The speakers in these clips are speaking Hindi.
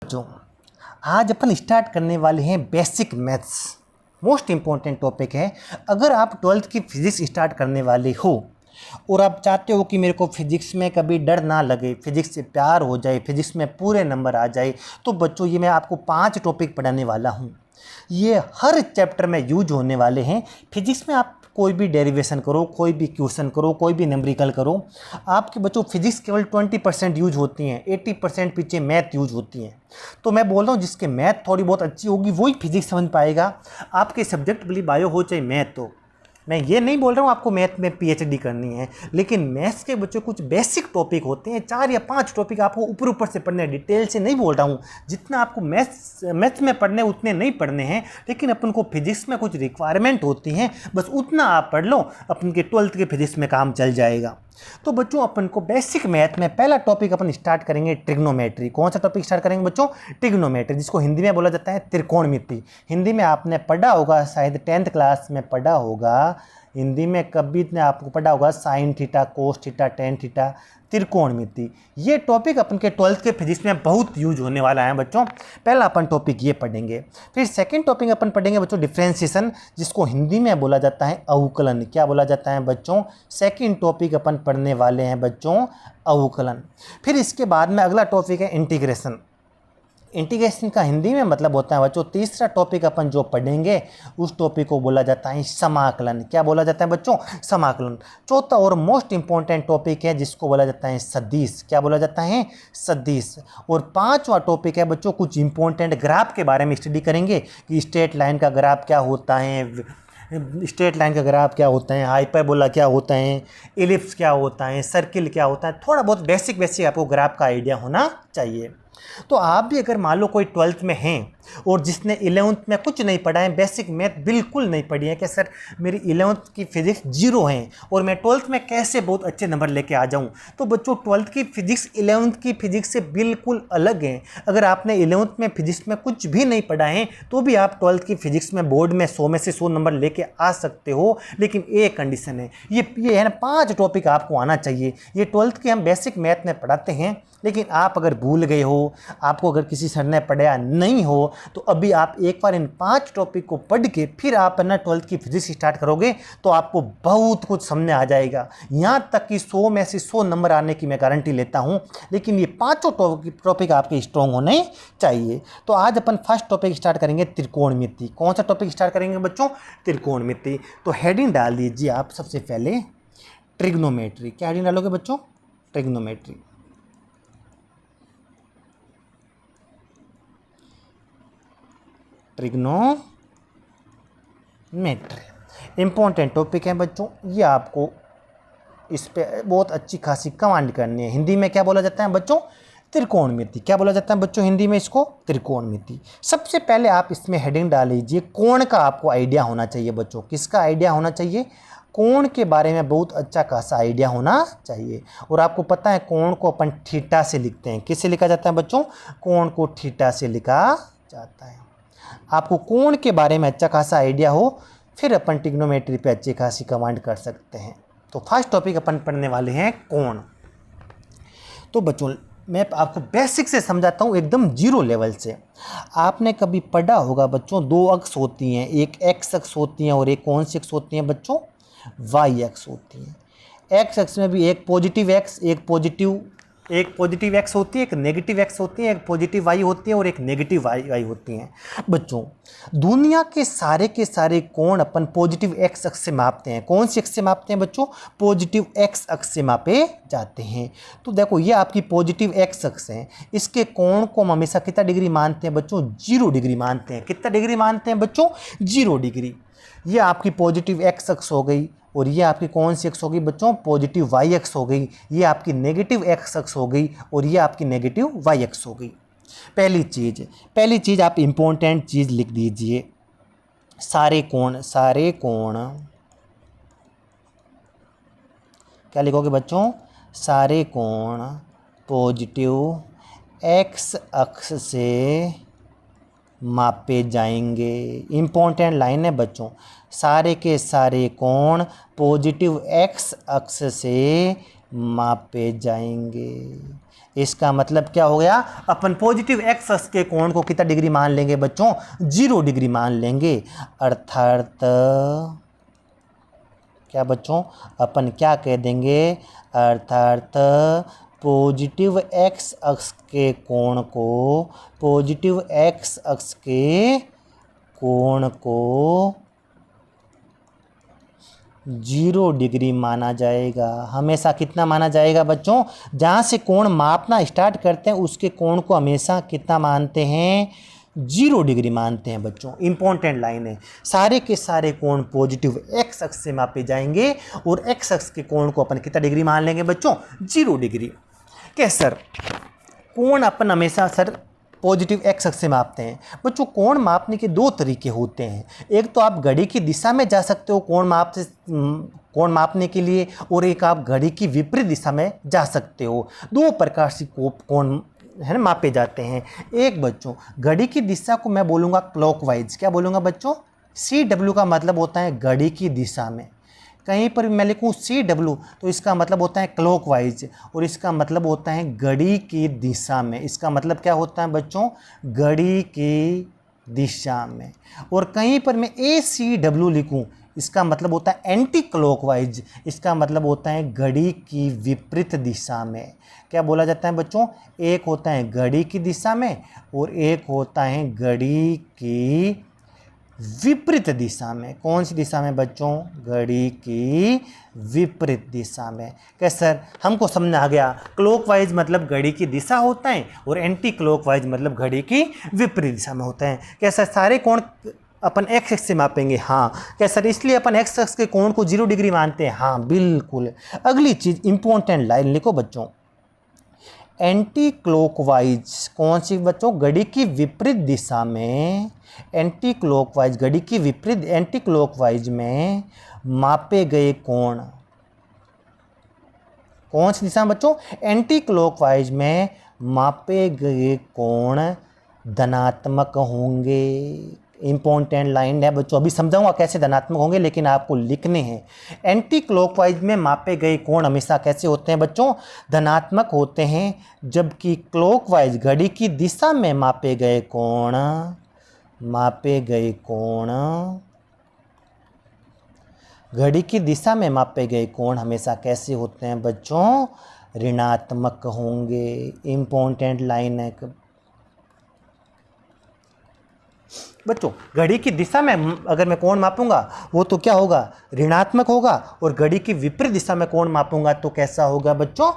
बच्चों, आज अपन स्टार्ट करने वाले हैं basic maths. Most important topic है। अगर आप 12th की फिजिक्स स्टार्ट करने वाले हो और आप चाहते हो कि मेरे को फिजिक्स में कभी डर ना लगे, फिजिक्स से प्यार हो जाए, फिजिक्स में पूरे नंबर आ जाए, तो बच्चों ये मैं आपको 5 टॉपिक पढ़ाने वाला हूँ। ये हर चैप्टर में यूज होने वाले हैं। फिजिक्स में आप कोई भी डेरिवेशन करो, कोई भी क्वेश्चन करो, कोई भी नंबरिकल करो, आपके बच्चों फिजिक्स केवल 20% यूज होती हैं, 80% पीछे मैथ यूज होती हैं। तो मैं बोल रहा हूँ जिसके मैथ थोड़ी बहुत अच्छी होगी वही फिजिक्स समझ पाएगा। आपके सब्जेक्ट भले बायो हो चाहे मैथ हो, मैं ये नहीं बोल रहा हूँ आपको मैथ में पीएचडी करनी है, लेकिन मैथ्स के बच्चों कुछ बेसिक टॉपिक होते हैं, 4 या 5 टॉपिक आपको ऊपर ऊपर से पढ़ने हैं। डिटेल से नहीं बोल रहा हूँ, जितना आपको मैथ्स में पढ़ने उतने नहीं पढ़ने हैं, लेकिन अपन को फिजिक्स में कुछ रिक्वायरमेंट होती हैं, बस उतना आप पढ़ लो, अपन के 12th के फिजिक्स में काम चल जाएगा। तो बच्चों अपन को बेसिक मैथ में पहला टॉपिक अपन स्टार्ट करेंगे ट्रिग्नोमेट्री। कौन सा टॉपिक स्टार्ट करेंगे बच्चों? ट्रिग्नोमेट्री, जिसको हिंदी में बोला जाता है त्रिकोणमिति। हिंदी में आपने पढ़ा होगा, शायद 10th क्लास में पढ़ा होगा, हिंदी में कभी ने आपको पढ़ा होगा sine theta, cos theta, tan theta, त्रिकोणमिति। ये टॉपिक अपन के 12th के फिजिक्स में बहुत यूज होने वाला है बच्चों। पहला अपन टॉपिक ये पढ़ेंगे। फिर सेकंड टॉपिक अपन पढ़ेंगे बच्चों डिफरेंशिएशन, जिसको हिंदी में बोला जाता है अवकलन। क्या बोला जाता है बच्चों? सेकंड टॉपिक अपन पढ़ने वाले हैं बच्चों अवकलन। फिर इसके बाद में अगला टॉपिक है इंटीग्रेशन। इंटीग्रेशन का हिंदी में मतलब होता है बच्चों, तीसरा टॉपिक अपन जो पढ़ेंगे उस टॉपिक को बोला जाता है समाकलन। क्या बोला जाता है बच्चों? समाकलन। चौथा और मोस्ट इंपॉर्टेंट टॉपिक है जिसको बोला जाता है सदिश। क्या बोला जाता है? सदिश। और पांचवा टॉपिक है बच्चों कुछ इंपॉर्टेंट ग्राफ के बारे में स्टडी करेंगे कि स्ट्रेट लाइन का ग्राफ क्या होता है, स्ट्रेट लाइन का ग्राफ क्या होता है, हाइपरबोला क्या होता है, एलिप्स क्या होता है, सर्किल क्या होता है। थोड़ा बहुत बेसिक आपको ग्राफ का आइडिया होना चाहिए। तो आप भी अगर मान लो कोई 12th में हैं और जिसने 11th में कुछ नहीं पढ़ा है, बेसिक मैथ बिल्कुल नहीं पढ़ी है कि सर मेरी 11th की फिजिक्स 0 है और मैं 12th में कैसे बहुत अच्छे नंबर लेके आ जाऊं, तो बच्चों 12th की फिजिक्स 11th की फिजिक्स से बिल्कुल अलग है। अगर आपने 11th में फिजिक्स में कुछ भी नहीं पढ़ा है तो भी आप 12th की फिजिक्स में बोर्ड में 100 में से 100 नंबर लेके आ सकते हो, लेकिन एक कंडीशन है, ये है ना 5 टॉपिक आपको आना चाहिए। ये 12th के हम बेसिक मैथ में पढ़ाते हैं, लेकिन आप अगर भूल गए हो, आपको अगर किसी सर ने पढ़ाया नहीं हो, तो अभी आप एक बार इन 5 टॉपिक को पढ़ के फिर आप ना 12th की फिजिक्स स्टार्ट करोगे तो आपको बहुत कुछ समझ आ जाएगा। यहाँ तक कि 100 में से 100 नंबर आने की मैं गारंटी लेता हूँ, लेकिन ये 5 टॉपिक आपके स्ट्रॉन्ग होने चाहिए। तो आज अपन फर्स्ट टॉपिक स्टार्ट करेंगे त्रिकोणमिति। कौन सा टॉपिक स्टार्ट करेंगे बच्चों? त्रिकोणमिति। तो हेडिंग डाल दीजिए आप सबसे पहले ट्रिग्नोमेट्री। क्या हेडिंग डालोगे बच्चों? ट्रिग्नोमेट्री। ट्रिग्नोमेट्री इंपॉर्टेंट टॉपिक है बच्चों, ये आपको इस पे बहुत अच्छी खासी कमांड करनी है। हिंदी में क्या बोला जाता है बच्चों? त्रिकोणमिति। क्या बोला जाता है बच्चों हिंदी में इसको? त्रिकोणमिति। सबसे पहले आप इसमें हेडिंग डाल लीजिए कोण का आपको आइडिया होना चाहिए बच्चों। किसका आइडिया होना चाहिए? कोण के बारे में बहुत अच्छा खासा आइडिया होना चाहिए। और आपको पता है कोण को अपन थीटा से लिखते हैं। किससे लिखा जाता है बच्चों? कोण को थीटा से लिखा जाता है। आपको कोण के बारे में अच्छा खासा आइडिया हो, फिर अपन ट्रिग्नोमेट्री पे अच्छी खासी कमांड कर सकते हैं। तो फर्स्ट टॉपिक अपन पढ़ने वाले हैं कोण। तो बच्चों मैं आपको बेसिक से समझाता हूँ, एकदम 0 लेवल से। आपने कभी पढ़ा होगा बच्चों 2 अक्ष होती हैं, एक एक्स अक्ष होती हैं और एक कौन सी अक्ष होती हैं बच्चों? वाई अक्ष होती हैं। एक्स अक्ष में भी एक पॉजिटिव एक्स, एक पॉजिटिव एक्स होती है, एक नेगेटिव एक्स होती है, एक पॉजिटिव वाई होती है और एक नेगेटिव वाई होती हैं। बच्चों दुनिया के सारे कोण अपन पॉजिटिव एक्स अक्ष से मापते हैं। कौन सी अक्ष से मापते हैं बच्चों? पॉजिटिव एक्स अक्ष से मापे जाते हैं। तो देखो ये आपकी पॉजिटिव एक्स अक्ष है, इसके कोण को हम हमेशा कितना डिग्री मानते हैं बच्चों? 0 डिग्री मानते हैं। कितना डिग्री मानते हैं बच्चों? 0 डिग्री। ये आपकी पॉजिटिव एक्स अक्ष हो गई और ये आपकी कौन सी अक्ष हो गई बच्चों? पॉजिटिव वाई अक्ष हो गई। ये आपकी नेगेटिव एक्स अक्ष हो गई और ये आपकी नेगेटिव वाई अक्ष हो गई। पहली चीज़ आप इंपॉर्टेंट चीज़ लिख दीजिए, सारे कोण क्या लिखोगे बच्चों? सारे कोण पॉजिटिव एक्स अक्ष से मापे जाएंगे। इंपॉर्टेंट लाइन है बच्चों, सारे के सारे कोण पॉजिटिव एक्स अक्ष से मापे जाएंगे। इसका मतलब क्या हो गया, अपन पॉजिटिव एक्स अक्ष के कोण को कितना डिग्री मान लेंगे बच्चों, 0 डिग्री मान लेंगे। अर्थात क्या बच्चों, अपन क्या कह देंगे, अर्थात पॉजिटिव एक्स अक्ष के कोण को, पॉजिटिव एक्स अक्ष के कोण को 0 डिग्री माना जाएगा। हमेशा कितना माना जाएगा बच्चों, जहाँ से कोण मापना स्टार्ट करते हैं उसके कोण को हमेशा कितना मानते हैं, 0 डिग्री मानते हैं बच्चों। इंपॉर्टेंट लाइन है, सारे के सारे कोण पॉजिटिव एक्स अक्ष से मापे जाएंगे और एक्स अक्ष के कोण को अपन कितना डिग्री मान लेंगे बच्चों, 0 डिग्री। क्या सर, कोण अपन हमेशा सर पॉजिटिव एक्स अक्ष से मापते हैं। बच्चों कोण मापने के 2 तरीके होते हैं, एक तो आप घड़ी की दिशा में जा सकते हो कोण मापने के लिए, और एक आप घड़ी की विपरीत दिशा में जा सकते हो। 2 प्रकार से कोण है ना मापे जाते हैं। एक बच्चों घड़ी की दिशा को मैं बोलूँगा क्लॉकवाइज। क्या बोलूँगा बच्चों, CW का मतलब होता है घड़ी की दिशा में। कहीं पर मैं लिखूँ CW तो इसका मतलब होता है क्लॉकवाइज, और इसका मतलब होता है घड़ी की दिशा में। इसका मतलब क्या होता है बच्चों, घड़ी की दिशा में। और कहीं पर मैं ACW लिखूँ, इसका मतलब होता है एंटी क्लॉकवाइज। इसका मतलब होता है घड़ी की विपरीत दिशा में। क्या बोला जाता है बच्चों, एक होता है घड़ी की दिशा में और एक होता है घड़ी की विपरीत दिशा में। कौन सी दिशा में बच्चों, घड़ी की विपरीत दिशा में। कैसे सर, हमको समझ आ गया, क्लॉकवाइज मतलब घड़ी की दिशा होता है और एंटी क्लॉकवाइज मतलब घड़ी की विपरीत दिशा में होता है। कैसे सारे कोण अपन एक्स अक्ष से मापेंगे, हाँ। क्या सर, इसलिए अपन एक्स अक्ष के कोण को 0 डिग्री मानते हैं, हाँ बिल्कुल। अगली चीज इंपॉर्टेंट लाइन लिखो बच्चों, एंटी क्लॉकवाइज कौन सी बच्चों, घड़ी की विपरीत दिशा में। एंटी क्लॉकवाइज घड़ी की विपरीत, एंटी क्लॉकवाइज में मापे गए कोण, कौन सी दिशा में बच्चों, एंटी क्लॉकवाइज में मापे गए कोण धनात्मक होंगे। इंपॉर्टेंट लाइन है बच्चों, अभी समझाऊंगा कैसे धनात्मक होंगे, लेकिन आपको लिखने हैं। एंटी क्लॉकवाइज में मापे गए कोण हमेशा कैसे होते हैं बच्चों, धनात्मक होते हैं, जबकि क्लॉकवाइज घड़ी की दिशा में मापे गए कोण घड़ी की दिशा में मापे गए कोण हमेशा कैसे होते हैं बच्चों, ऋणात्मक होंगे। इंपॉर्टेंट लाइन है बच्चों, घड़ी की दिशा में अगर मैं कोण मापूंगा वो तो क्या होगा, ऋणात्मक होगा, और घड़ी की विपरीत दिशा में कोण मापूंगा तो कैसा होगा बच्चों,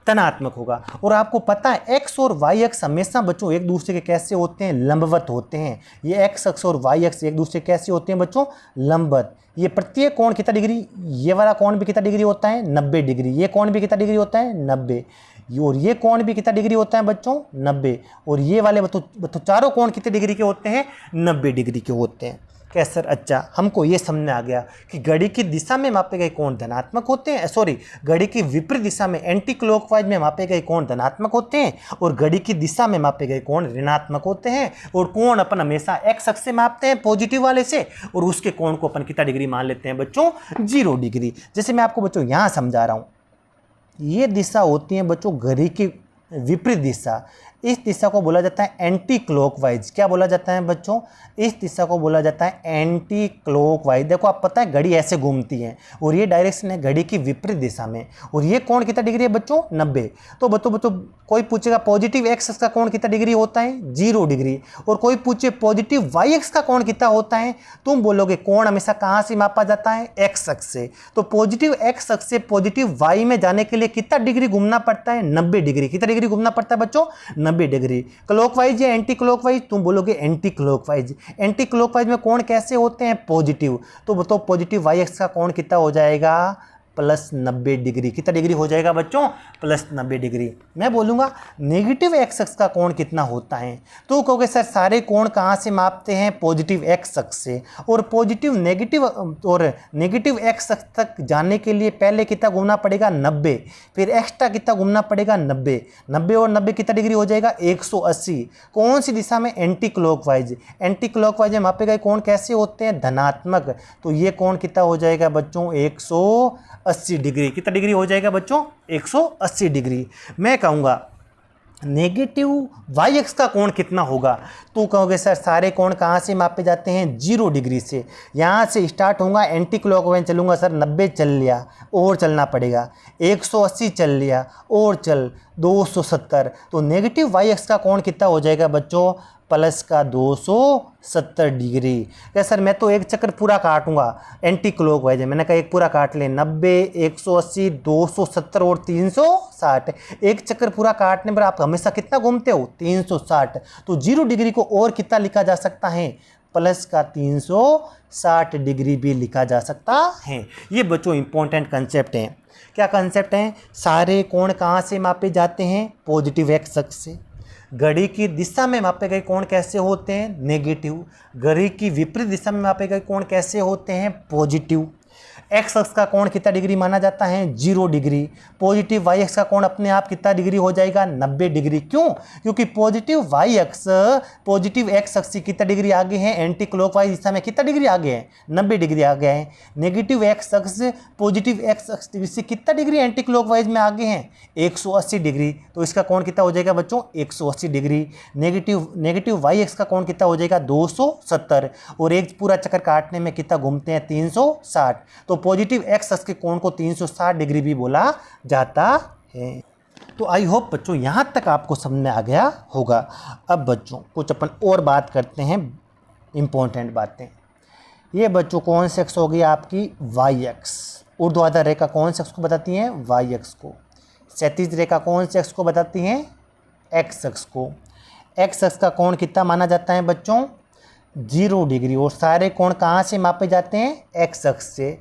धनात्मक होगा। और आपको पता है एक्स और वाई अक्ष हमेशा बच्चों एक दूसरे के कैसे होते हैं, लंबवत होते हैं। ये एक्स अक्ष और वाई अक्ष एक दूसरे कैसे होते हैं बच्चों, लंबवत। ये प्रत्येक कोण कितना डिग्री, ये वाला कोण भी कितना डिग्री होता है, 90 डिग्री। ये कोण भी कितना डिग्री होता है, 90। और ये कोण भी कितना डिग्री होता है बच्चों, 90। और ये वाले बच्चों चारों कोण कितने डिग्री के होते हैं, 90 डिग्री के होते हैं। क्या सर, अच्छा हमको ये समझ में आ गया कि घड़ी की दिशा में मापे गए कोण धनात्मक होते हैं, सॉरी घड़ी की विपरीत दिशा में एंटी क्लॉकवाइज में मापे गए कोण धनात्मक होते हैं, और घड़ी की दिशा में मापे गए कोण ऋणात्मक होते हैं। और कोण अपन हमेशा एक्स अक्ष से मापते हैं पॉजिटिव वाले से, और उसके कोण को अपन कितना डिग्री मान लेते हैं बच्चों, 0 डिग्री। जैसे मैं आपको बच्चों यहाँ समझा रहा हूँ, ये दिशा होती है बच्चों घड़ी की विपरीत दिशा। इस दिशा को बोला जाता है एंटी क्लॉकवाइज। क्या बोला जाता है बच्चों, इस दिशा को बोला जाता है एंटी क्लॉकवाइज। देखो आप पता है घड़ी ऐसे घूमती है और ये डायरेक्शन है घड़ी की विपरीत दिशा में, और ये कोण कितना डिग्री है बच्चों, 90। तो बच्चों कोई पूछेगा पॉजिटिव एक्स अक्ष का कोण कितना डिग्री होता है, 0 डिग्री। और कोई पूछे पॉजिटिव वाई अक्ष का कोण कितना होता है, तुम बोलोगे कोण हमेशा कहाँ से मापा जाता है, एक्स अक्ष से। तो पॉजिटिव एक्स अक्ष से पॉजिटिव वाई में जाने के लिए कितना डिग्री घूमना पड़ता है, 90 डिग्री। कितना डिग्री घूमना पड़ता है बच्चों, 90 डिग्री। क्लॉकवाइज या एंटी क्लॉकवाइज, तुम बोलोगे एंटी क्लॉकवाइज। एंटी क्लॉकवाइज में कोण कैसे होते हैं, पॉजिटिव। तो बताओ पॉजिटिव वाई एक्स का कोण कितना हो जाएगा, +90 डिग्री। कितना डिग्री हो जाएगा बच्चों, +90 डिग्री। मैं बोलूँगा नेगेटिव एक्स अक्ष का कोण कितना होता है, तो कहोगे सर सारे कोण कहाँ से मापते हैं, पॉजिटिव एक्स अक्ष से। और पॉजिटिव नेगेटिव एक्स अक्ष तक जाने के लिए पहले कितना घूमना पड़ेगा, 90। फिर एक्स्ट्रा कितना घूमना पड़ेगा, 90। 90 और 90 कितना डिग्री हो जाएगा, 180। कौन सी दिशा में, एंटी क्लॉकवाइज। एंटी क्लॉकवाइज में मापे गए कोण कैसे होते हैं, धनात्मक। तो ये कोण कितना हो जाएगा बच्चों, 180 डिग्री। कितना डिग्री हो जाएगा बच्चों, 180 डिग्री। मैं कहूँगा नेगेटिव वाई एक्स का कोण कितना होगा। तो कहोगे सर सारे कोण कहाँ से मापे जाते हैं, 0 डिग्री से। यहाँ से स्टार्ट होगा, एंटी क्लॉकवाइज चलूँगा सर, 90 चल लिया और चलना पड़ेगा, 180 चल लिया और चल 270। तो नेगेटिव वाई एक्स का कोण कितना हो जाएगा बच्चों, प्लस का 270 डिग्री। क्या सर मैं तो एक चक्कर पूरा काटूंगा, एंटी क्लॉकवाइज है, मैंने कहा एक पूरा काट ले, 90 180 270 और 360। एक चक्कर पूरा काटने पर आप हमेशा कितना घूमते हो, 360। तो 0 डिग्री को और कितना लिखा जा सकता है, प्लस का 360 डिग्री भी लिखा जा सकता है। ये बच्चों इंपॉर्टेंट कंसेप्ट हैं। क्या कंसेप्ट हैं, सारे कोण कहाँ से मापे जाते हैं, पॉजिटिव एक्स अक्ष से। घड़ी की दिशा में मापे गए कोण कैसे होते हैं, नेगेटिव। घड़ी की विपरीत दिशा में मापे गए कोण कैसे होते हैं, पॉजिटिव। एक्स अक्ष का कोण कितना डिग्री माना जाता है, 0 डिग्री। पॉजिटिव वाई अक्ष का कोण अपने आप कितना डिग्री हो जाएगा, 90 डिग्री। क्यों, क्योंकि पॉजिटिव वाई अक्ष पॉजिटिव एक्स अक्ष से कितना डिग्री आगे है, एंटी क्लॉकवाइज दिशा में कितना डिग्री आगे है, 90 डिग्री आगे है। नेगेटिव एक्स अक्ष पॉजिटिव एक्स अक्ष से कितना डिग्री एंटी क्लॉकवाइज में आगे हैं, 180 डिग्री। तो इसका कोण कितना हो जाएगा बच्चों, 180 डिग्री। नेगेटिव वाई अक्ष का कोण कितना हो जाएगा, 270। और एक पूरा चक्कर काटने में कितना घूमते हैं, 360। तो पॉजिटिव एक्स अक्ष के कोण को 360 डिग्री भी बोला जाता है। तो आई होप बच्चों यहाँ तक आपको समझ में आ गया होगा। अब बच्चों कुछ अपन और बात करते हैं, इंपॉर्टेंट बातें। ये बच्चों कौन से अक्ष हो गई आपकी, वाई अक्ष। ऊर्ध्वाधर रेखा कौन से अक्ष को बताती है, वाई अक्ष को। क्षैतिज रेखा कौन से अक्ष को बताती है, एक्स अक्ष को। एक्स अक्ष का कोण कितना माना जाता है बच्चों, 0 डिग्री। और सारे कोण कहाँ से मापे जाते हैं, एक्स अक्ष से।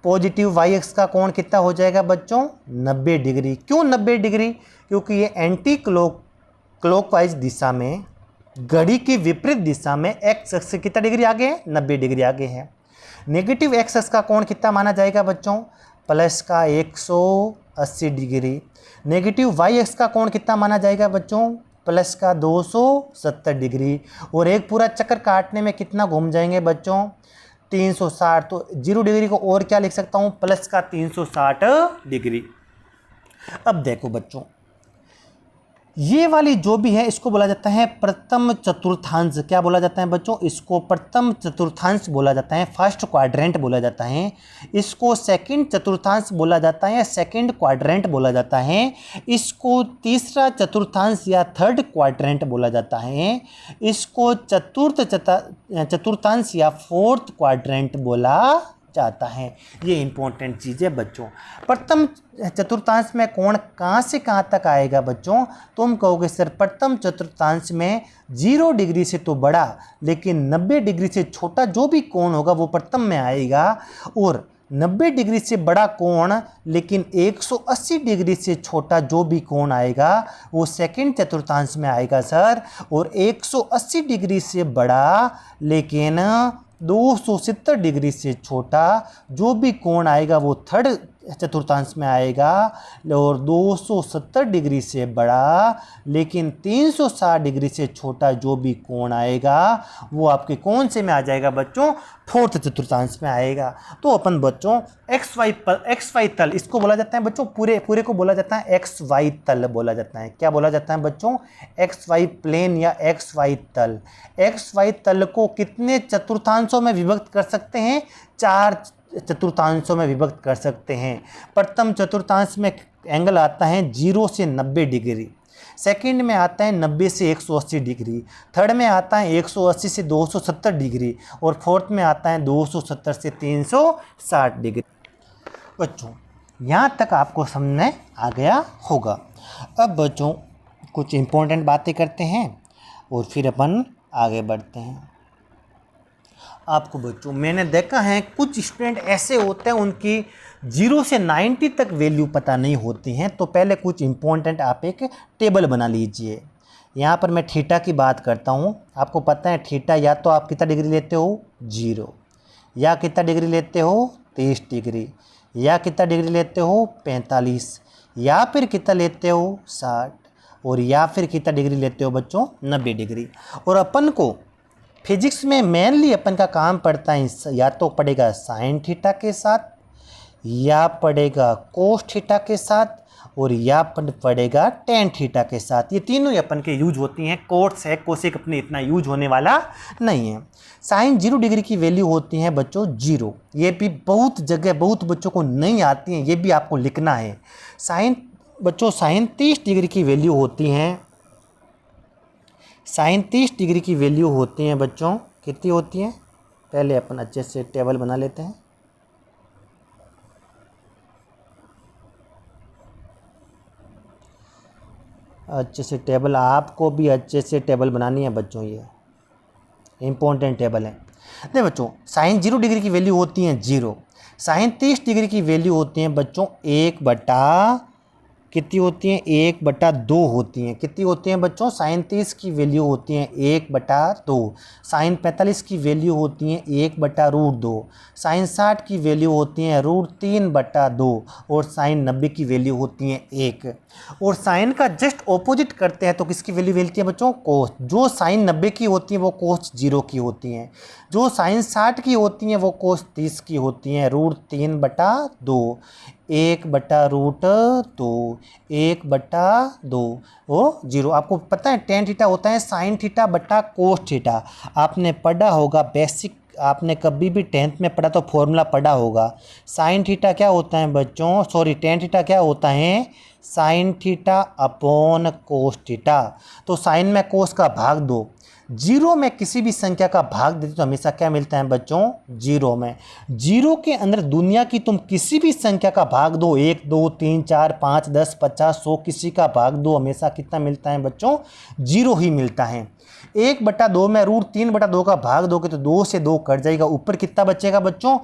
पॉजिटिव वाई अक्ष का कोण कितना हो जाएगा बच्चों, 90 डिग्री। क्यों 90 डिग्री, क्योंकि ये एंटी क्लॉकवाइज दिशा में, घड़ी की विपरीत दिशा में एक्स अक्ष से कितना डिग्री आगे है, 90 डिग्री आगे है। नेगेटिव एक्स अक्ष का कोण कितना माना जाएगा बच्चों, प्लस का 180 डिग्री। नेगेटिव वाई अक्ष का कोण कितना माना जाएगा बच्चों, प्लस का 270 डिग्री। और एक पूरा चक्कर काटने में कितना घूम जाएंगे बच्चों, 360। तो 0 डिग्री को और क्या लिख सकता हूँ, प्लस का 360 डिग्री। अब देखो बच्चों, ये वाली जो भी है इसको बोला जाता है प्रथम चतुर्थांश। क्या बोला जाता है बच्चों, इसको प्रथम चतुर्थांश बोला जाता है, फर्स्ट क्वाड्रेंट बोला जाता है। इसको सेकंड चतुर्थांश बोला जाता है, सेकंड क्वाड्रेंट बोला जाता है। इसको तीसरा चतुर्थांश या थर्ड क्वाड्रेंट बोला जाता है। इसको चतुर्थ चतुर्थांश या फोर्थ क्वाड्रेंट बोला जाता है। ये इंपॉर्टेंट चीज़ है बच्चों। प्रथम चतुर्थांश में कोण कहाँ से कहाँ तक आएगा बच्चों, तुम कहोगे सर प्रथम चतुर्थांश में 0 डिग्री से तो बड़ा लेकिन 90 डिग्री से छोटा जो भी कोण होगा वो प्रथम में आएगा। और 90 डिग्री से बड़ा कोण लेकिन 180 डिग्री से छोटा जो भी कोण आएगा वो सेकंड चतुर्थांश में आएगा सर। और 180 डिग्री से बड़ा लेकिन 270 डिग्री से छोटा जो भी कोण आएगा वो थर्ड चतुर्थांश में आएगा। और 270 डिग्री से बड़ा लेकिन 360 डिग्री से छोटा जो भी कोण आएगा वो आपके कौन से में आ जाएगा बच्चों, फोर्थ चतुर्थांश में आएगा। तो अपन बच्चों एक्स वाई तल इसको बोला जाता है बच्चों, पूरे को बोला जाता है एक्स वाई तल बोला जाता है। क्या बोला जाता है बच्चों, एक्स वाई प्लेन या एक्स वाई तल। एक्स वाई तल को कितने चतुर्थांशों में विभक्त कर सकते हैं, 4 चतुर्थांशों में विभक्त कर सकते हैं। प्रथम चतुर्थांश में एंगल आता है 0 से 90 डिग्री, सेकंड में आता है 90 से 180 डिग्री, थर्ड में आता है 180 से 270 डिग्री और फोर्थ में आता है 270 से 360 डिग्री। बच्चों यहाँ तक आपको समझ में आ गया होगा। अब बच्चों कुछ इम्पोर्टेंट बातें करते हैं और फिर अपन आगे बढ़ते हैं। आपको बच्चों मैंने देखा है कुछ स्टूडेंट ऐसे होते हैं उनकी 0 से 90 तक वैल्यू पता नहीं होती हैं। तो पहले कुछ इम्पोर्टेंट आप एक टेबल बना लीजिए। यहाँ पर मैं थीटा की बात करता हूँ। आपको पता है थीटा या तो आप कितना डिग्री लेते हो 0, या कितना डिग्री लेते हो 30 डिग्री, या कितना डिग्री लेते हो 45, या फिर कितना लेते हो 60, और या फिर कितना डिग्री लेते हो बच्चों 90 डिग्री। और अपन को फिजिक्स में मेनली अपन का काम पड़ता है या तो पड़ेगा साइन थीटा के साथ या पड़ेगा कोस थीटा के साथ, और यह अपन पड़ेगा टेन थीटा के साथ। ये तीनों ही अपन के यूज होती हैं, कोट्स है, कोसेक अपने इतना यूज होने वाला नहीं है। साइन 0 डिग्री की वैल्यू होती है बच्चों 0, ये भी बहुत जगह बहुत बच्चों को नहीं आती हैं, ये भी आपको लिखना है। साइन 30 डिग्री की वैल्यू होती हैं, साइन 30 डिग्री की वैल्यू होती हैं बच्चों, कितनी होती हैं, पहले अपन अच्छे से टेबल बना लेते हैं। अच्छे से टेबल, आपको भी अच्छे से टेबल बनानी है बच्चों, ये इम्पोर्टेंट टेबल है। देखिए बच्चों, साइन 0 डिग्री की वैल्यू होती है 0, साइन 30 डिग्री की वैल्यू होती है बच्चों 1 बटा कितनी होती हैं, 1/2 होती हैं। कितनी होती हैं बच्चों, साइन 30 की वैल्यू होती हैं 1/2, साइन 45 की वैल्यू होती हैं 1/√2, साइन 60 की वैल्यू होती हैं √3/2 और साइन 90 की वैल्यू होती हैं 1। और साइन का जस्ट ऑपोजिट करते हैं तो किसकी वैल्यू मिलती है बच्चों, कोस। जो साइन 90 की होती हैं वो कोस 0 की होती हैं, जो साइन 60 की होती हैं वो कोस 30 की होती हैं, √3/2, 1/√2, 1/2 वो 0। आपको पता है टेन थीटा होता है साइन थीटा बटा कोस थीटा, आपने पढ़ा होगा बेसिक, आपने कभी भी 10th में पढ़ा तो फॉर्मूला पढ़ा होगा। साइन थीटा क्या होता है बच्चों, सॉरी टेन थीटा क्या होता है, sine theta upon cos theta. तो साइन में कोस का भाग दो, 0 में किसी भी संख्या का भाग देते तो हमेशा क्या मिलता है बच्चों, 0 में। 0 के अंदर दुनिया की तुम किसी भी संख्या का भाग दो, 1 2 3 4 5 10 50 100 किसी का भाग दो, हमेशा कितना मिलता है बच्चों, 0 ही मिलता है। 1/2 में √3/2 का भाग दोगे तो 2 से 2 कट जाएगा, ऊपर कितना बचेगा बच्चों,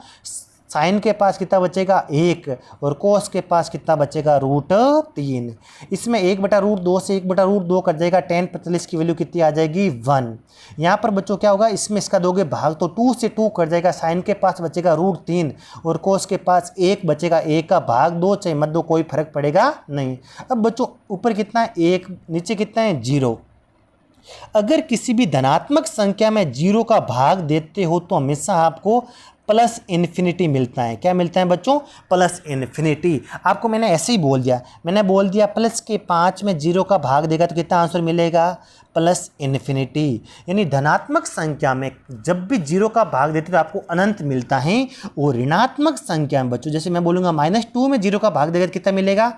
साइन के पास कितना बचेगा 1 और कोस के पास कितना बचेगा √3। इसमें 1/√2 से 1/√2 कट जाएगा, 10 45 की वैल्यू कितनी आ जाएगी 1। यहाँ पर बच्चों क्या होगा, इसमें इसका दोगे भाग तो 2 से 2 कट जाएगा, साइन के पास बचेगा √3 और कोस के पास 1 बचेगा, 1 का भाग 2 चाहे मत दो कोई फर्क पड़ेगा नहीं। अब बच्चों ऊपर कितना है 1, नीचे कितना है 0। अगर किसी भी धनात्मक संख्या में 0 का भाग देते हो तो हमेशा आपको प्लस इन्फिनिटी मिलता है। क्या मिलता है बच्चों, प्लस इन्फिनिटी। आपको मैंने ऐसे ही बोल दिया, मैंने बोल दिया प्लस के 5 में 0 का भाग देगा तो कितना आंसर मिलेगा, प्लस इन्फिनिटी। यानी धनात्मक संख्या में जब भी 0 का भाग देते तो आपको अनंत मिलता है, और ऋणात्मक संख्या में बच्चों जैसे मैं बोलूँगा -2 में 0 का भाग देगा तो कितना मिलेगा,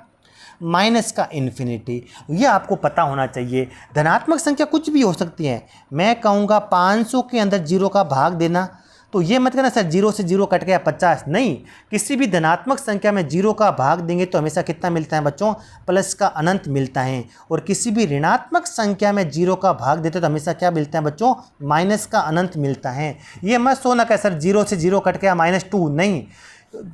माइनस का इन्फिनिटी। ये आपको पता होना चाहिए। धनात्मक संख्या कुछ भी हो सकती है, मैं कहूँगा 500 के अंदर 0 का भाग देना, तो ये मत कहना सर 0 से 0 कट गया 50, नहीं, किसी भी धनात्मक संख्या में 0 का भाग देंगे तो हमेशा कितना मिलता है बच्चों, प्लस का अनंत मिलता है। और किसी भी ऋणात्मक संख्या में 0 का भाग देते तो हमेशा क्या मिलता है बच्चों, माइनस का अनंत मिलता है। ये मत सोना कि सर 0 से 0 कट गया -2, नहीं,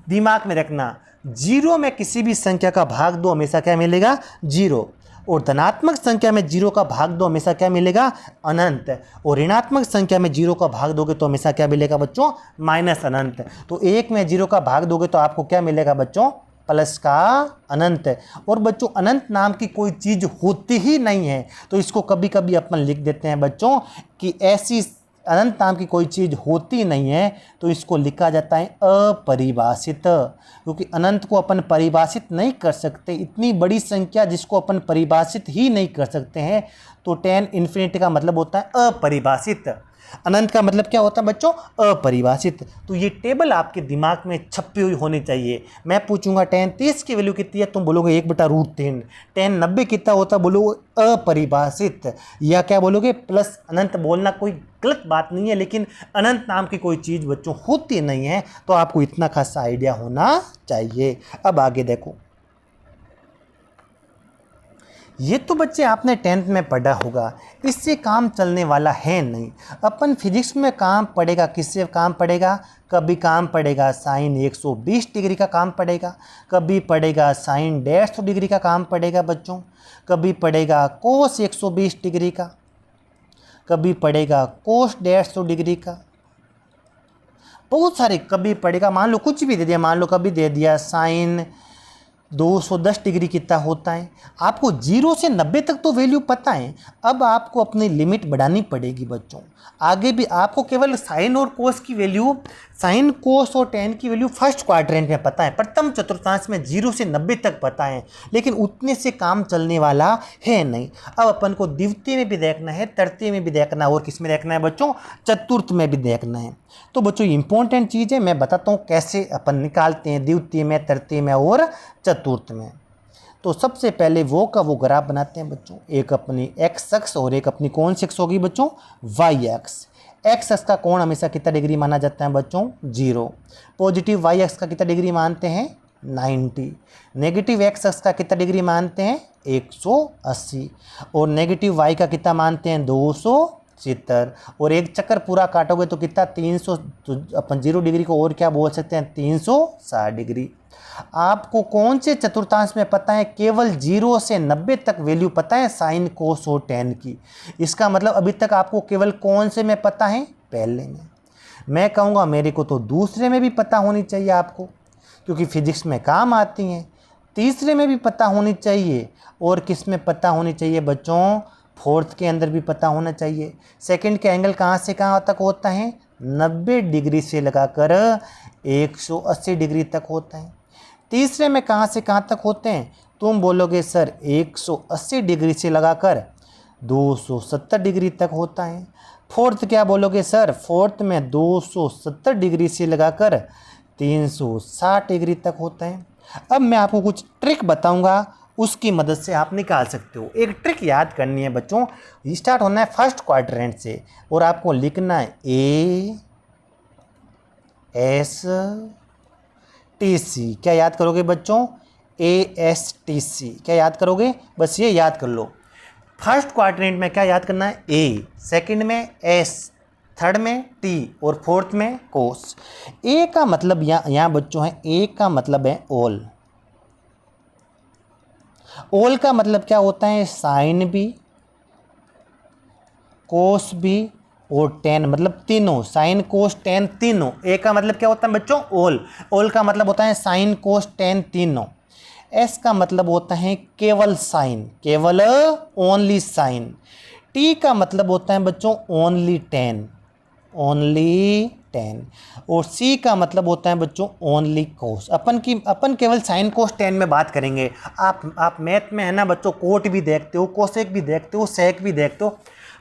दिमाग में रखना 0 में किसी भी संख्या का भाग दो हमेशा क्या मिलेगा, 0, और धनात्मक संख्या में 0 का भाग दो हमेशा क्या मिलेगा, अनंत, और ऋणात्मक संख्या में 0 का भाग दोगे तो हमेशा क्या मिलेगा बच्चों, माइनस अनंत। तो 1 में 0 का भाग दोगे तो आपको क्या मिलेगा बच्चों, प्लस का अनंत। और बच्चों अनंत नाम की कोई चीज़ होती ही नहीं है, तो इसको कभी कभी अपन लिख देते हैं बच्चों कि ऐसी अनंत नाम की कोई चीज़ होती नहीं है, तो इसको लिखा जाता है अपरिभाषित, क्योंकि अनंत को अपन परिभाषित नहीं कर सकते। इतनी बड़ी संख्या जिसको अपन परिभाषित ही नहीं कर सकते हैं, तो 10 इन्फिनिटी का मतलब होता है अपरिभाषित। अनंत का मतलब क्या होता है बच्चों, अपरिभाषित। तो ये टेबल आपके दिमाग में छपी हुई होनी चाहिए। मैं पूछूंगा 10 30 की वैल्यू कितनी है, तुम बोलोगे 1/√3। 10 90 कितना होता है, बोलोगे अपरिभाषित, या क्या बोलोगे प्लस अनंत। बोलना कोई गलत बात नहीं है, लेकिन अनंत नाम की कोई चीज़ बच्चों होती नहीं है, तो आपको इतना खासा आइडिया होना चाहिए। अब आगे देखो, ये तो बच्चे आपने 10th में पढ़ा होगा, इससे काम चलने वाला है नहीं। अपन फिजिक्स में काम पड़ेगा, किससे काम पड़ेगा, कभी काम पड़ेगा साइन 120 डिग्री का काम पड़ेगा, कभी पड़ेगा साइन 150 डिग्री का काम पड़ेगा बच्चों, कभी पड़ेगा कोस 120 डिग्री का, कभी पड़ेगा कोस 150 डिग्री का, बहुत सारे कभी पड़ेगा। मान लो कुछ भी दे दिया, मान लो कभी दे दिया साइन 210 डिग्री कितना होता है। आपको 0 से 90 तक तो वैल्यू पता है, अब आपको अपनी लिमिट बढ़ानी पड़ेगी बच्चों। आगे भी आपको केवल साइन और कोस की वैल्यू साइन कोस और टेन की वैल्यू फर्स्ट क्वाड्रेंट में पता है, प्रथम चतुर्थांश में 0 से 90 तक पता है, लेकिन उतने से काम चलने वाला है नहीं। अब अपन को द्वितीय में भी देखना है, तृतीय में भी देखना है, और किस में देखना है बच्चों, चतुर्थ में भी देखना है। तो बच्चों इंपॉर्टेंट चीज़ है, मैं बताता हूँ कैसे अपन निकालते हैं द्वितीय में, तृतीय में और चतुर्थ में। तो सबसे पहले वो का वो ग्राफ बनाते हैं बच्चों, एक अपनी एक्स अक्ष और एक अपनी कौन सी अक्ष होगी बच्चों, वाई अक्ष। एक्स अक्ष का कोण हमेशा कितना डिग्री माना जाता है बच्चों, 0। पॉजिटिव वाई अक्ष का कितना डिग्री मानते हैं, 90। नेगेटिव एक्स अक्ष का कितना डिग्री मानते हैं, 180। और नेगेटिव वाई का कितना मानते हैं, 270। और एक चक्कर पूरा काटोगे तो कितना, 300। तो अपन 0 डिग्री को और क्या बोल सकते हैं, 360 डिग्री। आपको कौन से चतुर्थांश में पता है, केवल 0 से 90 तक वैल्यू पता है साइन कोस और टेन की। इसका मतलब अभी तक आपको केवल कौन से में पता है, पहले में। मैं कहूँगा मेरे को तो दूसरे में भी पता होनी चाहिए आपको, क्योंकि फिजिक्स में काम आती हैं। तीसरे में भी पता होनी चाहिए, और किस में पता होनी चाहिए बच्चों, फोर्थ के अंदर भी पता होना चाहिए। सेकंड के एंगल कहाँ से कहाँ तक होता है, 90 डिग्री से लगाकर 180 डिग्री तक होता है। तीसरे में कहाँ से कहाँ तक होते हैं, तुम बोलोगे सर 180 डिग्री से लगाकर 270 डिग्री तक होता है। फोर्थ क्या बोलोगे सर, फोर्थ में 270 डिग्री से लगाकर 360 डिग्री तक होता है। अब मैं आपको कुछ ट्रिक बताऊंगा, उसकी मदद से आप निकाल सकते हो। एक ट्रिक याद करनी है बच्चों, स्टार्ट होना है फर्स्ट क्वाड्रेंट से, और आपको लिखना है ASTC। क्या याद करोगे बच्चों, ASTC क्या याद करोगे, बस ये याद कर लो। फर्स्ट क्वाड्रेंट में क्या याद करना है, A, सेकंड में S, थर्ड में T और फोर्थ में कोस। A का मतलब यहाँ बच्चों है, A का मतलब है ऑल। ऑल का मतलब क्या होता है, साइन भी, कोस भी और टेन, मतलब तीनों, साइन कोस टेन तीनों। ए का मतलब क्या होता है बच्चों, ऑल। ऑल का मतलब होता है साइन कोस टेन तीनों। एस का मतलब होता है केवल साइन, केवल ओनली साइन। टी का मतलब होता है बच्चों ओनली टेन, ओनली टेन। और सी का मतलब होता है बच्चों ओनली कोस। अपन केवल साइन कोस टेन में बात करेंगे। आप मैथ में है ना बच्चों, कोट भी देखते हो, कोसेक भी देखते हो, सेक भी देखते हो।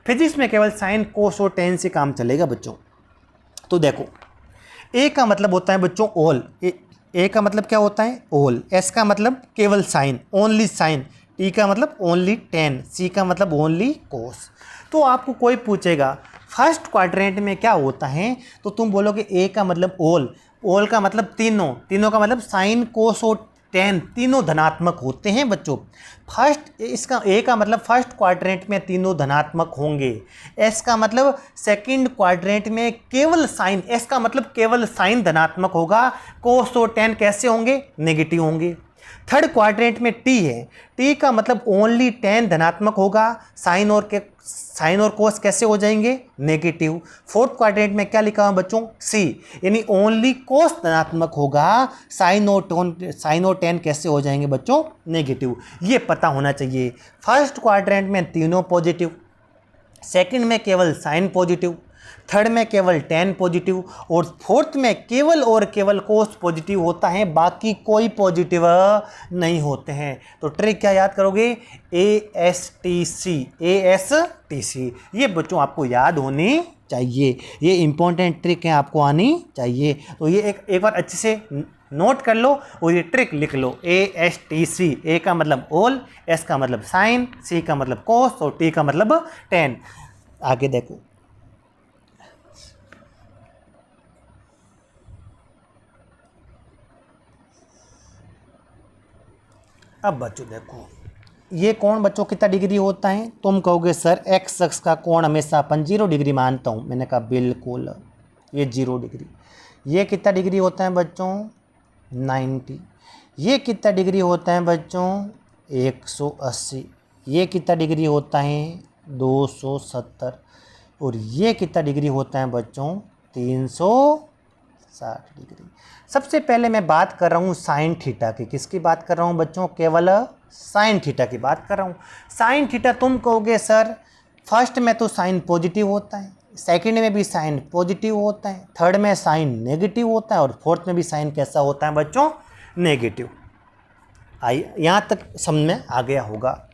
फिजिक्स में केवल साइन कोस और टेन से काम चलेगा बच्चों। तो देखो, ए का मतलब होता है बच्चों ऑल। ए का मतलब क्या होता है, ऑल। एस का मतलब केवल साइन, ओनली साइन। टी का मतलब ओनली टेन। सी का मतलब ओनली कोस। तो आपको कोई पूछेगा फर्स्ट क्वाड्रेंट में क्या होता है, तो तुम बोलोगे ए का मतलब ऑल। ऑल का मतलब तीनों, तीनों का मतलब साइन कोस और टेन तीनों धनात्मक होते हैं बच्चों। फर्स्ट, इसका ए का मतलब फर्स्ट क्वाड्रेंट में तीनों धनात्मक होंगे। एस का मतलब सेकंड क्वाड्रेंट में केवल साइन, एस का मतलब केवल साइन धनात्मक होगा। कोस और टेन कैसे होंगे, नेगेटिव होंगे। थर्ड क्वाड्रेंट में टी है, टी का मतलब ओनली टेन धनात्मक होगा, साइन और कोस कैसे हो जाएंगे, नेगेटिव। फोर्थ क्वाड्रेंट में क्या लिखा हुआ बच्चों, सी, यानी ओनली कोस धनात्मक होगा, साइन और टेन कैसे हो जाएंगे बच्चों, नेगेटिव। ये पता होना चाहिए। फर्स्ट क्वाड्रेंट में तीनों पॉजिटिव, सेकंड में केवल साइन पॉजिटिव, थर्ड में केवल टेन पॉजिटिव, और फोर्थ में केवल और केवल कोस पॉजिटिव होता है, बाकी कोई पॉजिटिव नहीं होते हैं। तो ट्रिक क्या याद करोगे, ASTC, ASTC। ये बच्चों आपको याद होनी चाहिए, ये इंपॉर्टेंट ट्रिक है, आपको आनी चाहिए। तो ये एक बार अच्छे से नोट कर लो और ये ट्रिक लिख लो, ASTC। ए का मतलब ऑल, एस का मतलब साइन, सी का मतलब कोस और टी का मतलब टेन। आगे देखो, अब बच्चों देखो, ये कोण बच्चों कितना डिग्री होता है, तुम कहोगे सर एक्स अक्ष का कोण हमेशा अपन 0 डिग्री मानता हूँ। मैंने कहा बिल्कुल, ये 0 डिग्री। ये कितना डिग्री होता है बच्चों, 90। ये कितना डिग्री होता है बच्चों, 180। ये कितना डिग्री होता है, 270। और ये कितना डिग्री होता है बच्चों, 360 डिग्री। सबसे पहले मैं बात कर रहा हूँ साइन थीटा की। किसकी बात कर रहा हूँ बच्चों, केवल साइन थीटा की बात कर रहा हूँ। साइन थीटा तुम कहोगे सर फर्स्ट में तो साइन पॉजिटिव होता है, सेकंड में भी साइन पॉजिटिव होता है, थर्ड में साइन नेगेटिव होता है और फोर्थ में भी साइन कैसा होता है बच्चों, नेगेटिव। आई यहाँ तक समझ में आ गया होगा।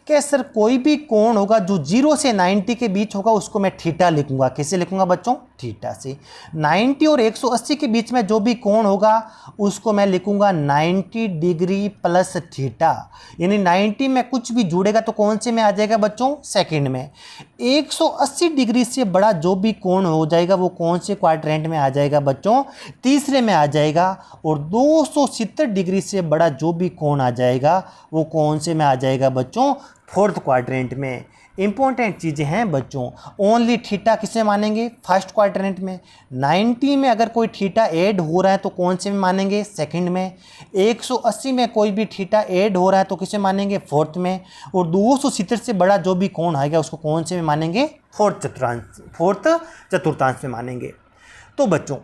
क्या सर कोई भी कोण होगा जो 0 से 90 के बीच होगा उसको मैं थीटा लिखूंगा, कैसे लिखूंगा बच्चों, थीटा से। 90 और 180 के बीच में जो भी कोण होगा उसको मैं लिखूंगा 90 डिग्री प्लस थीटा, यानी 90 में कुछ भी जुड़ेगा तो कौन से में आ जाएगा बच्चों, सेकंड में। 180 डिग्री से बड़ा जो भी कोण हो जाएगा वो कौन से क्वाड्रेंट में आ जाएगा बच्चों, तीसरे में आ जाएगा। और 270 डिग्री से बड़ा जो भी कोण आ जाएगा वो कौन से में आ जाएगा बच्चों, फोर्थ क्वाड्रेंट में। इंपॉर्टेंट चीज़ें हैं बच्चों, ओनली थीटा किसे मानेंगे, फर्स्ट क्वाड्रेंट में। 90 में अगर कोई थीटा ऐड हो रहा है तो कौन से में मानेंगे, सेकंड में। 180 में कोई भी थीटा ऐड हो रहा है तो किसे मानेंगे, फोर्थ में। और 270 से बड़ा जो भी कोण आएगा उसको कौन से में मानेंगे, फोर्थ चतुर्थांश में मानेंगे। तो बच्चों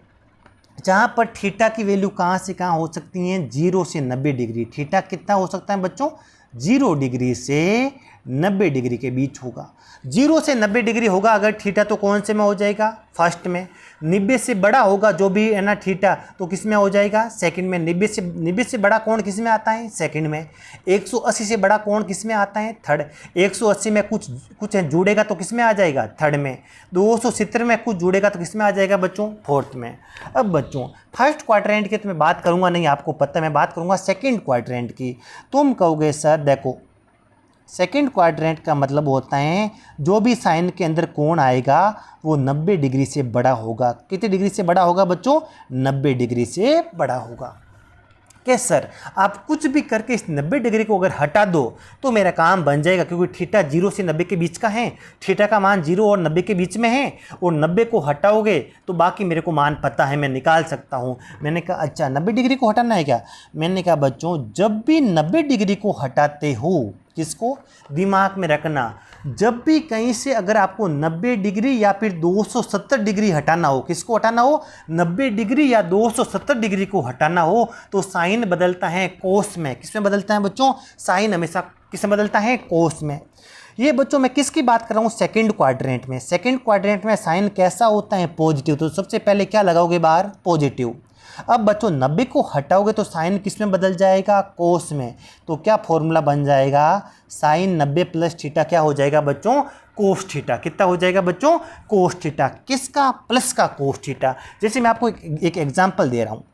जहाँ पर थीटा की वैल्यू कहाँ से कहाँ हो सकती हैं, 0 से 90 डिग्री। थीटा कितना हो सकता है बच्चों, 0 डिग्री से 90 डिग्री के बीच होगा। 0 से 90 डिग्री होगा अगर थीटा तो कौन से में हो जाएगा, फर्स्ट में। 90 से बड़ा होगा जो भी है ना थीटा तो किस में हो जाएगा, सेकंड में। 90 से बड़ा कोण किस में आता है, सेकंड में। 180 से बड़ा कोण किस में आता है, थर्ड। 180 में कुछ जुड़ेगा तो किस में आ जाएगा, थर्ड में। 270 में कुछ जुड़ेगा तो किस में आ जाएगा बच्चों, फोर्थ में। अब बच्चों फर्स्ट क्वाड्रेंट की तो मैं बात करूंगा नहीं, आपको पता है, मैं बात करूंगा सेकंड क्वाड्रेंट की। तुम कहोगे सर देखो सेकंड क्वाड्रेंट का मतलब होता है जो भी साइन के अंदर कोण आएगा वो 90 डिग्री से बड़ा होगा। कितने डिग्री से बड़ा होगा बच्चों, 90 डिग्री से बड़ा होगा। क्या सर आप कुछ भी करके इस 90 डिग्री को अगर हटा दो तो मेरा काम बन जाएगा, क्योंकि थीटा 0 से 90 के बीच का है, थीटा का मान 0 और 90 के बीच में है, और 90 को हटाओगे तो बाकी मेरे को मान पता है, मैं निकाल सकता हूँ। मैंने कहा अच्छा 90 डिग्री को हटाना है क्या, मैंने कहा बच्चों जब भी 90 डिग्री को हटाते हो, किसको दिमाग में रखना, जब भी कहीं से अगर आपको 90 डिग्री या फिर 270 डिग्री हटाना हो, किसको हटाना हो, 90 डिग्री या 270 डिग्री को हटाना हो तो साइन बदलता है कोस में। किसमें बदलता है बच्चों, साइन हमेशा किसमें बदलता है, कोस में। ये बच्चों मैं किसकी बात कर रहा हूँ, सेकंड क्वाड्रेंट में। सेकंड क्वाड्रेंट में साइन कैसा होता है, पॉजिटिव। तो सबसे पहले क्या लगाओगे बाहर, पॉजिटिव। अब बच्चों 90 को हटाओगे तो साइन किस में बदल जाएगा, कोस में। तो क्या फॉर्मूला बन जाएगा, साइन 90 प्लस थीटा क्या हो जाएगा बच्चों, कोस थीटा। कितना हो जाएगा बच्चों, कोस थीटा। किसका, प्लस का कोस थीटा। जैसे मैं आपको एक एग्जांपल दे रहा हूँ,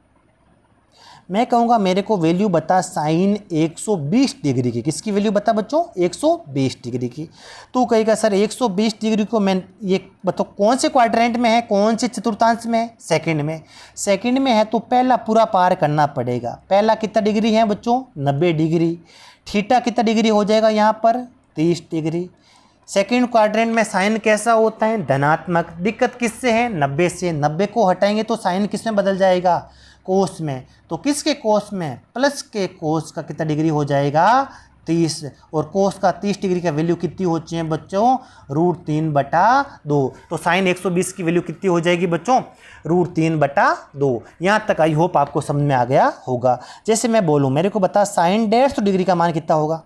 मैं कहूँगा मेरे को वैल्यू बता साइन 120 डिग्री की। किसकी वैल्यू बता बच्चों, 120 डिग्री की। तो कहेगा सर 120 डिग्री को मैं ये बताओ कौन से क्वाड्रेंट में है, कौन से चतुर्थांश में है, सेकंड में। सेकंड में है तो पहला पूरा पार करना पड़ेगा। पहला कितना डिग्री है बच्चों, 90 डिग्री। थीटा कितना डिग्री हो जाएगा यहाँ पर, 30 डिग्री। सेकंड क्वाड्रेंट में साइन कैसा होता है, धनात्मक। दिक्कत किससे है, 90 से। 90 को हटाएंगे तो साइन किस में बदल जाएगा, कोस में। तो किसके कोस में, प्लस के कोस का कितना डिग्री हो जाएगा, 30। और कोस का 30 डिग्री का वैल्यू कितनी होती है बच्चों, √3/2। तो साइन 120 की वैल्यू कितनी हो जाएगी बच्चों, √3/2। यहाँ तक आई होप आपको समझ में आ गया होगा। जैसे मैं बोलूँ मेरे को बता साइन 150 डिग्री का मान कितना होगा।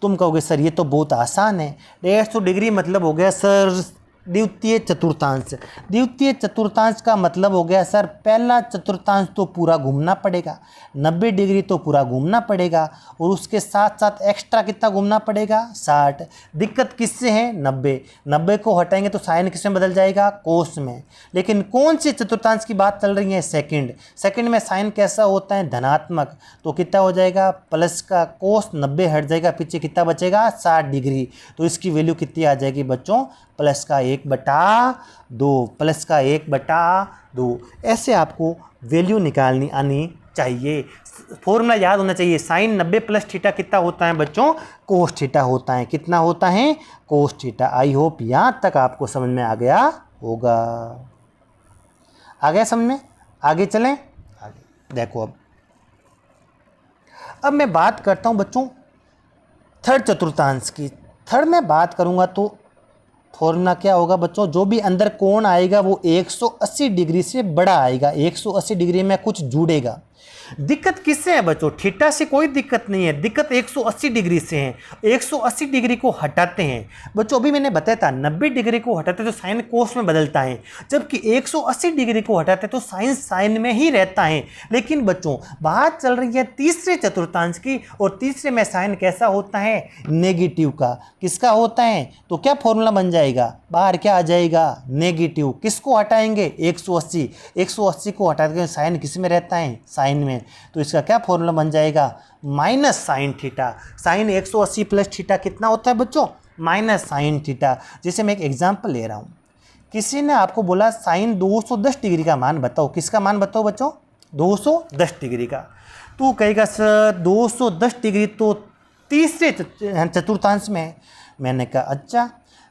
तुम कहोगे सर ये तो बहुत आसान है, 150 डिग्री मतलब हो गया सर द्वितीय चतुर्थांश। द्वितीय चतुर्थांश का मतलब हो गया सर पहला चतुर्थांश तो पूरा घूमना पड़ेगा, 90 डिग्री तो पूरा घूमना पड़ेगा, और उसके साथ साथ एक्स्ट्रा कितना घूमना पड़ेगा, 60। दिक्कत किससे है, 90। 90 को हटाएंगे तो साइन किस में बदल जाएगा, कोस में। लेकिन कौन सी चतुर्थांश की बात चल रही है, सेकंड। सेकंड में साइन कैसा होता है, धनात्मक। तो कितना हो जाएगा, प्लस का कोस 90 हट जाएगा, पीछे कितना बचेगा, 60 डिग्री। तो इसकी वैल्यू कितनी आ जाएगी बच्चों, प्लस का 1/2। प्लस का 1/2। ऐसे आपको वैल्यू निकालनी आनी चाहिए। फॉर्मूला याद होना चाहिए, साइन 90 प्लस थीटा कितना होता है बच्चों, कोस थीटा होता है। कितना होता है, कोस थीटा। आई होप यहाँ तक आपको समझ में आ गया होगा। आ गया समझ में, आगे चलें। आगे देखो अब मैं बात करता हूँ बच्चों थर्ड चतुर्थांश की। थर्ड में बात करूँगा तो फॉर्मूला क्या होगा बच्चों, जो भी अंदर कोण आएगा वो 180 डिग्री से बड़ा आएगा। 180 डिग्री में कुछ जुड़ेगा। दिक्कत किससे है बच्चों? थीटा से कोई दिक्कत नहीं है, दिक्कत 180 डिग्री से है। 180 डिग्री को हटाते हैं बच्चों, अभी मैंने बताया था 90 डिग्री को हटाते तो साइन कोस में बदलता है, जबकि 180 डिग्री को हटाते तो साइन साइन में ही रहता है। लेकिन बच्चों बात चल रही है तीसरे चतुर्थांश की, और तीसरे में साइन कैसा होता है? नेगेटिव का। किसका होता है? तो क्या फॉर्मूला बन जाएगा? बाहर क्या आ जाएगा? नेगेटिव। किसको हटाएंगे? 180। 180 को हटा के साइन किस में रहता है? साइन में। तो इसका क्या फॉर्मूला बन जाएगा? Minus sine theta. Sine 180 plus theta कितना होता है बच्चों? Minus sine theta. जैसे मैं एक एग्जांपल ले रहा हूँ, किसी ने आपको बोला साइन 210 डिग्री का मान बताओ। किसका मान बताओ बच्चों? 210 डिग्री का। तो कहेगा सर 210 डिग्री तो तीसरे चतुर्थांश में है। मैंने कहा अच्छा,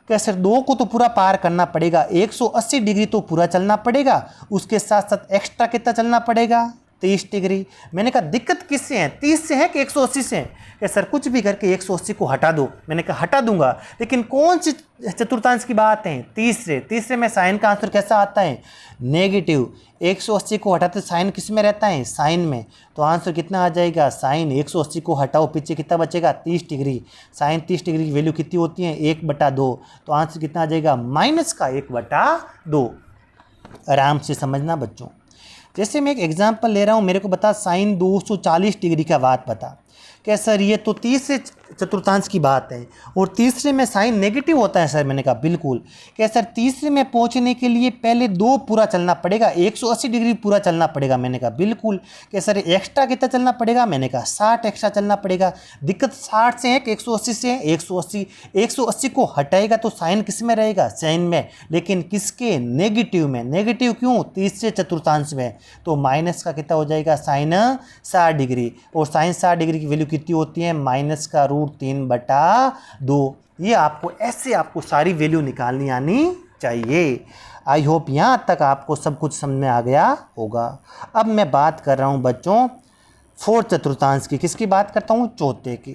क्या सर 2 को तो पूरा पार करना पड़ेगा, 180 डिग्री तो पूरा चलना पड़ेगा, उसके साथ साथ एक्स्ट्रा कितना चलना पड़ेगा? 30 डिग्री। मैंने कहा दिक्कत किससे है? 30 से है कि 180 से है? क्या सर कुछ भी करके 180 को हटा दो। मैंने कहा हटा दूंगा, लेकिन कौन सी चतुर्थांश की बात है? तीसरे। तीसरे में साइन का आंसर कैसा आता है? नेगेटिव। 180 को हटाते साइन किस में रहता है? साइन में। तो आंसर कितना आ जाएगा? साइन 180 को हटाओ, पीछे कितना बचेगा? 30 डिग्री। साइन 30 डिग्री की वैल्यू कितनी होती है? 1/2। तो आंसर कितना आ जाएगा? माइनस का 1/2। आराम से समझना बच्चों। जैसे मैं एक एग्जांपल ले रहा हूँ, मेरे को बता साइन 240 डिग्री का बात बता। क्या सर ये तो तीसरे चतुर्थांश की बात है, और तीसरे में साइन नेगेटिव होता है सर। मैंने कहा बिल्कुल। क्या सर तीसरे में पहुंचने के लिए पहले 2 पूरा चलना पड़ेगा, 180 डिग्री पूरा चलना पड़ेगा। मैंने कहा बिल्कुल। क्या सर एक्स्ट्रा कितना चलना पड़ेगा? मैंने कहा 60 एक्स्ट्रा चलना पड़ेगा। दिक्कत 60 से है कि 180 से है? 180 को हटाएगा तो साइन किस में रहेगा? साइन में। लेकिन किसके? नेगेटिव में। नेगेटिव क्यों? तीसरे चतुर्थांश में। तो माइनस का कितना हो जाएगा? Sine 60 degree. और साइन 60 डिग्री की वैल्यू कितनी होती है? माइनस का √3/2। ये आपको ऐसे आपको सारी वैल्यू निकालनी आनी चाहिए। आई होप यहाँ तक आपको सब कुछ समझ में आ गया होगा। अब मैं बात कर रहा हूँ बच्चों फोर्थ चतुर्थांश की। किसकी बात करता हूँ? चौथे की।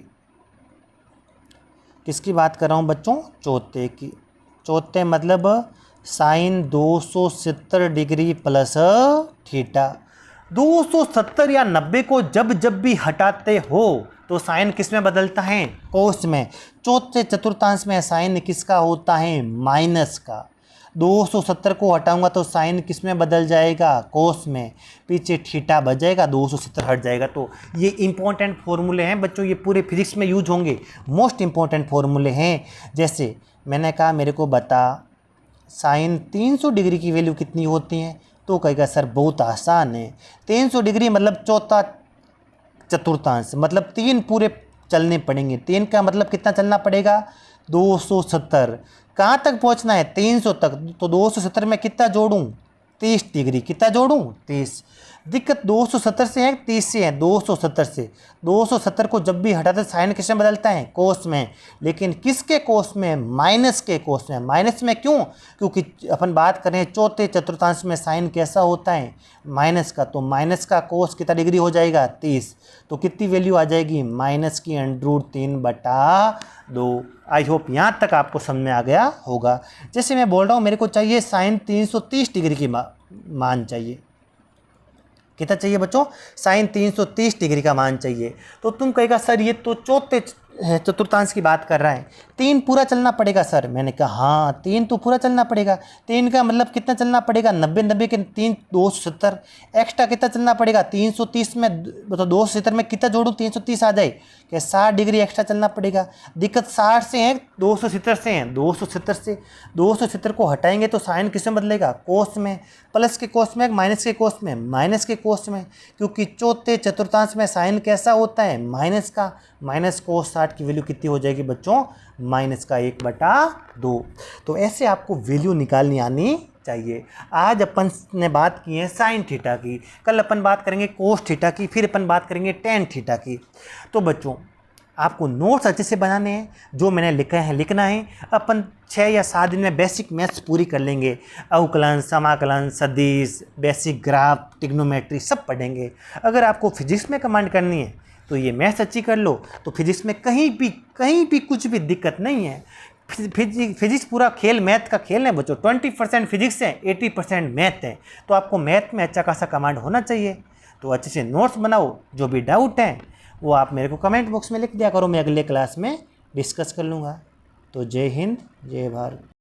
किसकी बात कर रहा हूँ बच्चों? चौथे की। चौथे मतलब साइन 270 डिग्री प्लस थीटा। 270 या 90 को जब जब भी हटाते हो तो साइन किस में बदलता है? कोस में। चौथे चतुर्थांश में साइन किसका होता है? माइनस का। 270 को हटाऊंगा तो साइन किस में बदल जाएगा? कोस में। पीछे थीटा बच जाएगा, 270 हट जाएगा। तो ये इंपॉर्टेंट फॉर्मूले हैं बच्चों, ये पूरे फिजिक्स में यूज होंगे। मोस्ट इंपॉर्टेंट फॉर्मूले हैं। जैसे मैंने कहा मेरे को बता साइन 300 डिग्री की वैल्यू कितनी होती है? तो कहेगा सर बहुत आसान है। 300 डिग्री मतलब चौथा चतुर्थांश, मतलब 3 पूरे चलने पड़ेंगे। 3 का मतलब कितना चलना पड़ेगा? 270। कहाँ तक पहुँचना है? 300 तक। तो 270 में कितना जोड़ूं? 30 डिग्री। कितना जोड़ूं? 30। दिक्कत 270 से है 30 से है? 270 से। 270 को जब भी हटाते साइन किस में बदलता है? कोस में। लेकिन किसके कोस में? माइनस के कोस में। माइनस में क्यों? क्योंकि अपन बात करें चौथे चतुर्थांश में साइन कैसा होता है? माइनस का। तो माइनस का कोस कितना डिग्री हो जाएगा? 30। तो कितनी वैल्यू आ जाएगी? माइनस की √3/2। आई होप यहाँ तक आपको समझ में आ गया होगा। जैसे मैं बोल रहा हूँ मेरे को चाहिए साइन 330 डिग्री की मान चाहिए। कितना चाहिए बच्चों? साइन 330 डिग्री का मान चाहिए। तो तुम कहेगा सर ये तो चौथे चतुर्थांश की बात कर रहा है, 3 पूरा चलना पड़ेगा सर। मैंने कहा हाँ 3 तो पूरा चलना पड़ेगा। 3 का मतलब कितना चलना पड़ेगा? 90 के 3 270। एक्स्ट्रा कितना चलना पड़ेगा? 330 में तो 270 में कितना जोड़ूँ? 330 आ जाए। क्या 60 डिग्री एक्स्ट्रा चलना पड़ेगा। दिक्कत 60 से है 270 से है? 270 से। 270 को हटाएंगे तो साइन किस में बदलेगा? कोस में। प्लस के कोस में, माइनस के कोस में? माइनस के कोस में, क्योंकि चौथे चतुर्थांश में साइन कैसा होता है? माइनस का। माइनस कोस 60 की वैल्यू कितनी हो जाएगी बच्चों? माइनस का 1/2। तो ऐसे आपको वैल्यू निकालनी आनी चाहिए। आज अपन ने बात की है साइन थीटा की, कल अपन बात करेंगे कोस थीटा की, फिर अपन बात करेंगे टेन थीटा की। तो बच्चों आपको नोट्स अच्छे से बनाने हैं, जो मैंने लिखा है लिखना है। अपन 6 या 7 दिन में बेसिक मैथ्स पूरी कर लेंगे। अवकलन, समाकलन, सदिश, बेसिक ग्राफ, ट्रिग्नोमेट्री सब पढ़ेंगे। अगर आपको फिजिक्स में कमांड करनी है तो ये मैथ्स अच्छी कर लो, तो फिजिक्स में कहीं भी कुछ भी दिक्कत नहीं है। फिजिक्स पूरा खेल मैथ का खेल है बच्चों। 20% फिजिक्स है, 80% मैथ है। तो आपको मैथ में अच्छा खासा कमांड होना चाहिए। तो अच्छे से नोट्स बनाओ, जो भी डाउट हैं वो आप मेरे को कमेंट बॉक्स में लिख दिया करो, मैं अगले क्लास में डिस्कस कर लूँगा। तो जय हिंद, जय भारत।